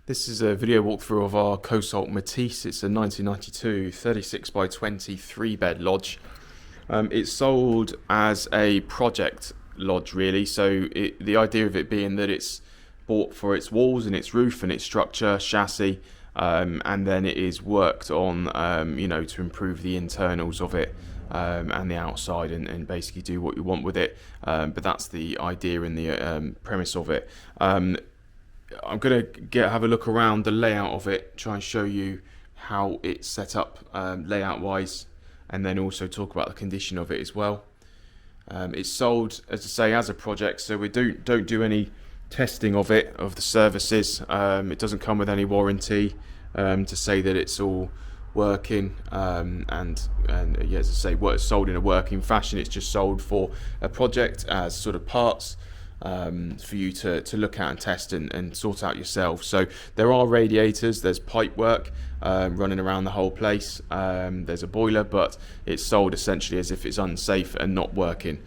This is a video walkthrough of our Cosalt Matisse. It's a 1992 36 by 20 3-bed lodge. It's sold as a project lodge really, so the idea of it being that it's bought for its walls and its roof and its structure, chassis, and then it is worked on to improve the internals of it and the outside and basically do what you want with it. But that's the idea and the premise of it. I'm going to have a look around the layout of it, try and show you how it's set up layout wise, and then also talk about the condition of it as well. It's sold, as I say, as a project, so we don't do any testing of it, of the services. It doesn't come with any warranty to say that it's all working, and yeah, as I say, it's sold in a working fashion. It's just sold for a project as sort of parts for you to look at and test and sort out yourself. So there are radiators, there's pipe work running around the whole place, there's a boiler, but it's sold essentially as if it's unsafe and not working.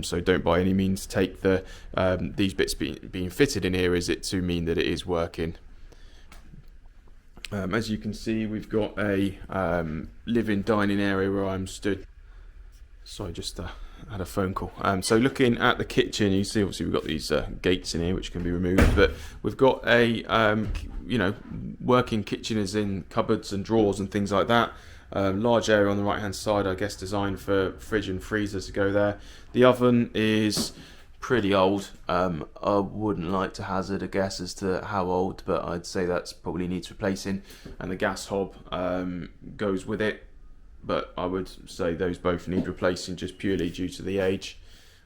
So don't by any means take these bits being fitted in here is it to mean that it is working. As you can see, we've got a living dining area where I'm stood. Sorry, just had a phone call. So looking at the kitchen, you see obviously we've got these gates in here which can be removed, but we've got a working kitchen, as in cupboards and drawers and things like that. Large area on the right hand side, I guess designed for fridge and freezer to go there. The oven is pretty old. I wouldn't like to hazard a guess as to how old, but I'd say that's probably needs replacing, and the gas hob goes with it, but I would say those both need replacing just purely due to the age.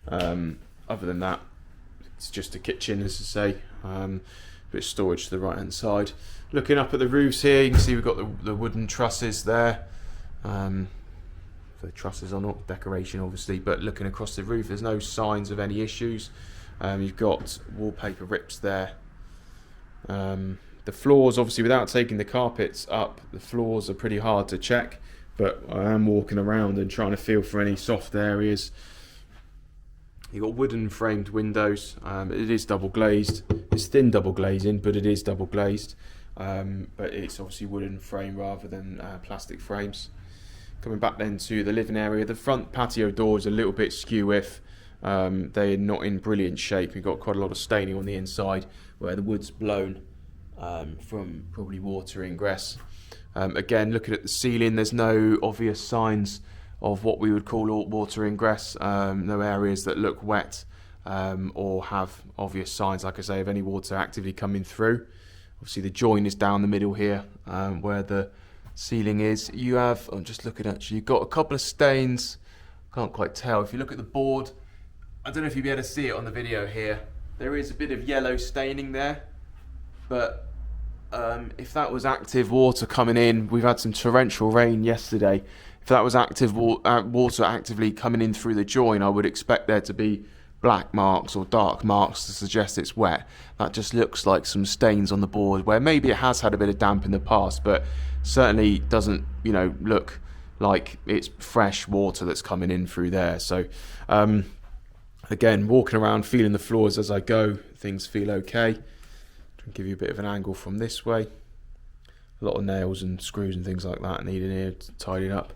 Other than that, it's just a kitchen, as I say. Bit of storage to the right hand side. Looking up at the roofs here, you can see we've got the wooden trusses there. The trusses are not decoration obviously, but looking across the roof there's no signs of any issues. You've got wallpaper rips there. The floors, obviously without taking the carpets up, the floors are pretty hard to check, but I am walking around and trying to feel for any soft areas. You've got wooden framed windows. It is double glazed. It's thin double glazing, but it is double glazed. But it's obviously wooden frame rather than plastic frames. Coming back then to the living area, the front patio door is a little bit skew with. They're not in brilliant shape. You've got quite a lot of staining on the inside where the wood's blown from probably water ingress. Again, looking at the ceiling, there's no obvious signs of what we would call water ingress. No areas that look wet or have obvious signs, like I say, of any water actively coming through. Obviously the join is down the middle here where the ceiling is. You have, I'm just looking at you, you've got a couple of stains, can't quite tell. If you look at the board, I don't know if you'll be able to see it on the video here, there is a bit of yellow staining there, but if that was active water coming in, we've had some torrential rain yesterday, if that was active water actively coming in through the join, I would expect there to be black marks or dark marks to suggest it's wet. That just looks like some stains on the board where maybe it has had a bit of damp in the past, but certainly doesn't look like it's fresh water that's coming in through there. So again, walking around feeling the floors as I go, things feel okay. I'll give you a bit of an angle from this way. A lot of nails and screws and things like that needed here to tidy up.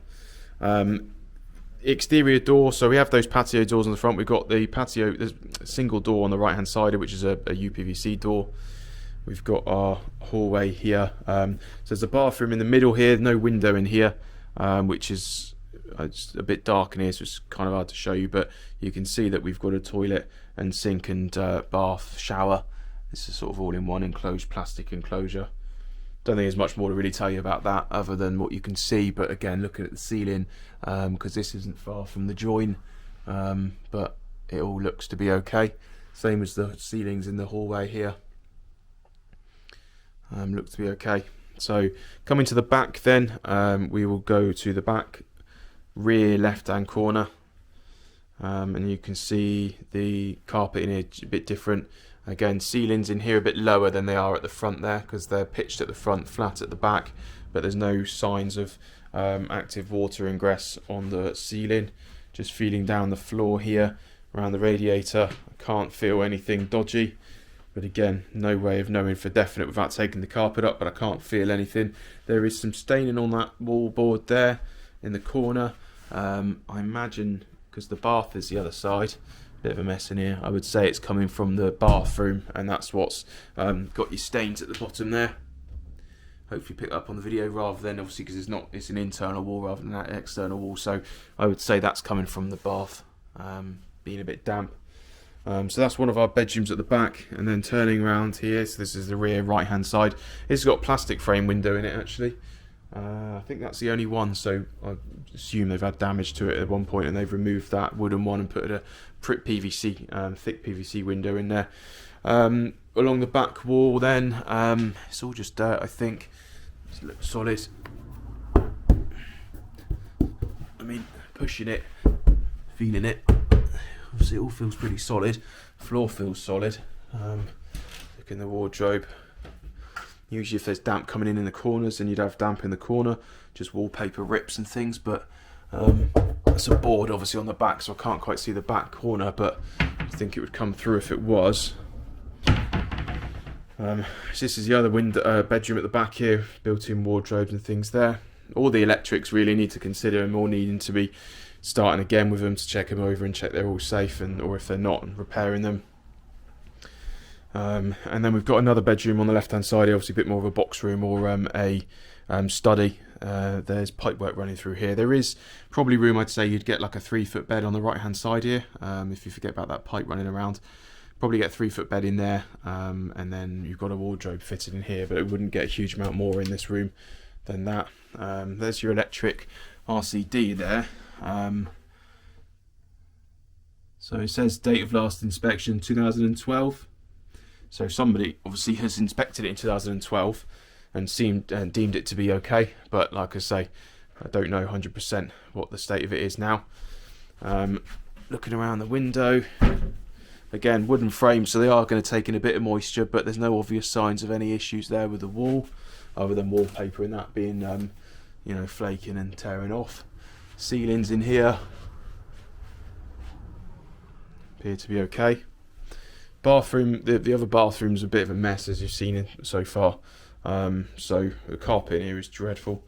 Exterior door, so we have those patio doors on the front. We've got the patio, there's a single door on the right hand side, which is a UPVC door. We've got our hallway here. So there's a bathroom in the middle here, no window in here, which is it's a bit dark in here, so it's kind of hard to show you, but you can see that we've got a toilet and sink and bath, shower. This is sort of all in one enclosed plastic enclosure. Don't think there's much more to really tell you about that other than what you can see, but again, looking at the ceiling, because this isn't far from the join, but it all looks to be okay. Same as the ceilings in the hallway here. Looks to be okay. So coming to the back then, we will go to the back rear left hand corner, and you can see the carpet in here a bit different. Again, ceilings in here a bit lower than they are at the front there, because they're pitched at the front, flat at the back, but there's no signs of active water ingress on the ceiling. Just feeling down the floor here around the radiator, I can't feel anything dodgy. But again, no way of knowing for definite without taking the carpet up, but I can't feel anything. There is some staining on that wall board there in the corner. I imagine, because the bath is the other side, bit of a mess in here, I would say it's coming from the bathroom, and that's what's got your stains at the bottom there. Hopefully pick up on the video rather than, obviously, because it's an internal wall rather than an external wall, so I would say that's coming from the bath, being a bit damp. So that's one of our bedrooms at the back, and then turning around here, so this is the rear right hand side. It's got a plastic frame window in it actually. I think that's the only one, so I assume they've had damage to it at one point and they've removed that wooden one and put a PVC, thick PVC window in there. Along the back wall then, it's all just dirt, I think. It looks solid. I mean, pushing it, feeling it, obviously it all feels pretty solid. Floor feels solid. Look in the wardrobe. Usually if there's damp coming in the corners, then you'd have damp in the corner, just wallpaper rips and things, but it's a board obviously on the back, so I can't quite see the back corner, but I think it would come through if it was. So this is the other window, bedroom at the back here, built-in wardrobes and things there. All the electrics really need to consider, and more needing to be starting again with them to check them over and check they're all safe, and or if they're not, and repairing them. And then we've got another bedroom on the left hand side, obviously a bit more of a box room or a study. There's pipework running through here. There is probably room, I'd say you'd get like a 3-foot bed on the right hand side here, if you forget about that pipe running around. Probably get a 3-foot bed in there, and then you've got a wardrobe fitted in here, but it wouldn't get a huge amount more in this room than that. There's your electric RCD there. So it says date of last inspection 2012. So somebody obviously has inspected it in 2012 and deemed it to be okay, but like I say, I don't know 100% what the state of it is now. Looking around the window, again wooden frames, so they are going to take in a bit of moisture, but there's no obvious signs of any issues there with the wall, other than wallpaper and that being you know, flaking and tearing off. Ceilings in here appear to be okay. Bathroom, the other bathroom's a bit of a mess, as you've seen it so far. So the carpet in here is dreadful.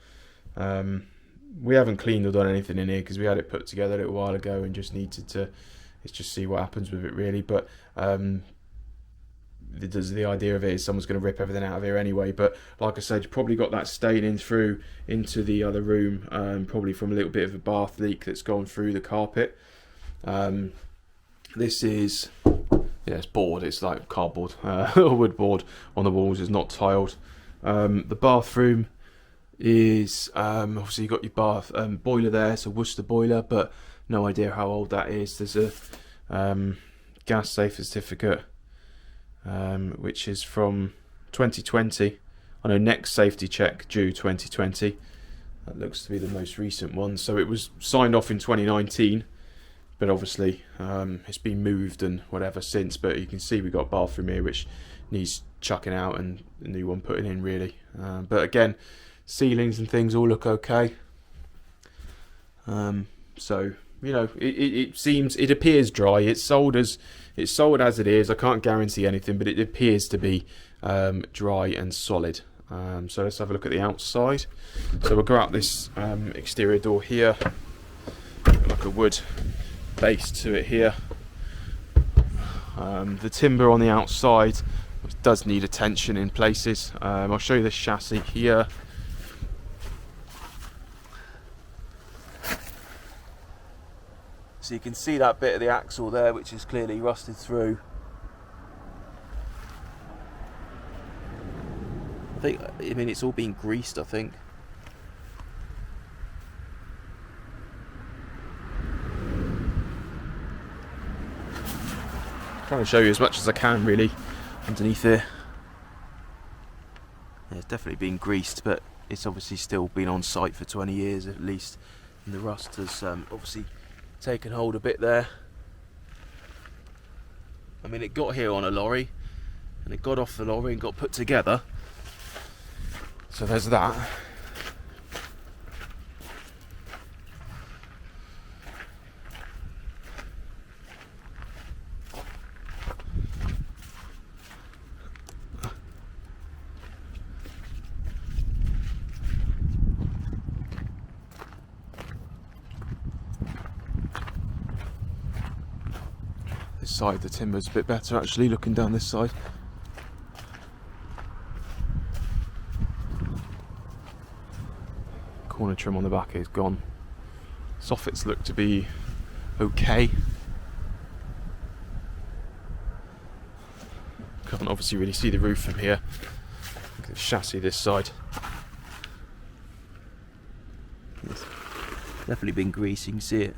We haven't cleaned or done anything in here because we had it put together a little while ago and just needed to just see what happens with it really. But the idea of it is someone's going to rip everything out of here anyway. But like I said, you probably got that staining through into the other room, probably from a little bit of a bath leak that's gone through the carpet. This is, yeah, it's board, it's like cardboard, or wood board on the walls, it's not tiled. The bathroom is, obviously you've got your bath boiler there, it's a Worcester boiler, but no idea how old that is. There's a gas safe certificate, which is from 2020. I know next safety check due 2020. That looks to be the most recent one. So it was signed off in 2019. But obviously it's been moved and whatever since, but you can see we've got a bathroom here which needs chucking out and a new one putting in really. But again, ceilings and things all look okay. So you know, it appears dry. It's sold as it is. I can't guarantee anything, but it appears to be dry and solid. So let's have a look at the outside. So we'll go out this exterior door here, like a wood base to it here. The timber on the outside does need attention in places. I'll show you the chassis here. So you can see that bit of the axle there which is clearly rusted through. I mean it's all been greased, I think. Trying to show you as much as I can really underneath here. Yeah, it's definitely been greased, but it's obviously still been on site for 20 years at least, and the rust has obviously taken hold a bit there. I mean, it got here on a lorry and it got off the lorry and got put together, so there's that. This side, the timber's a bit better actually, looking down this side. Corner trim on the back is gone. Soffits look to be okay. Can't obviously really see the roof from here. Look at the chassis this side. It's definitely been greased, you can see it.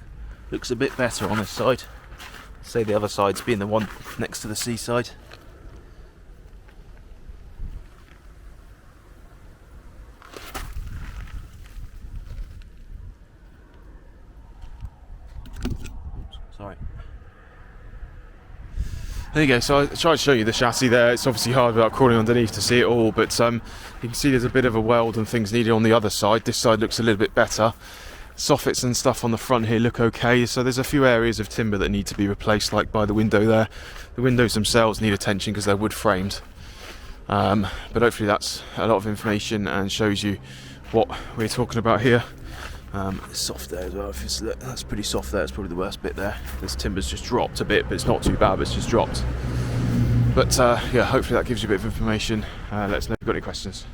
Looks a bit better on this side. Say the other side's being the one next to the seaside. Sorry. There you go, so I tried to show you the chassis there. It's obviously hard without crawling underneath to see it all, but you can see there's a bit of a weld and things needed on the other side. This side looks a little bit better. Soffits and stuff on the front here look okay, so there's a few areas of timber that need to be replaced, like by the window there. The windows themselves need attention because they're wood framed, but hopefully that's a lot of information and shows you what we're talking about here. It's soft there as well. If it's, that's pretty soft there. It's probably the worst bit there. This timber's just dropped a bit, but it's not too bad, but it's just dropped. But yeah, hopefully that gives you a bit of information. Let us know if you've got any questions.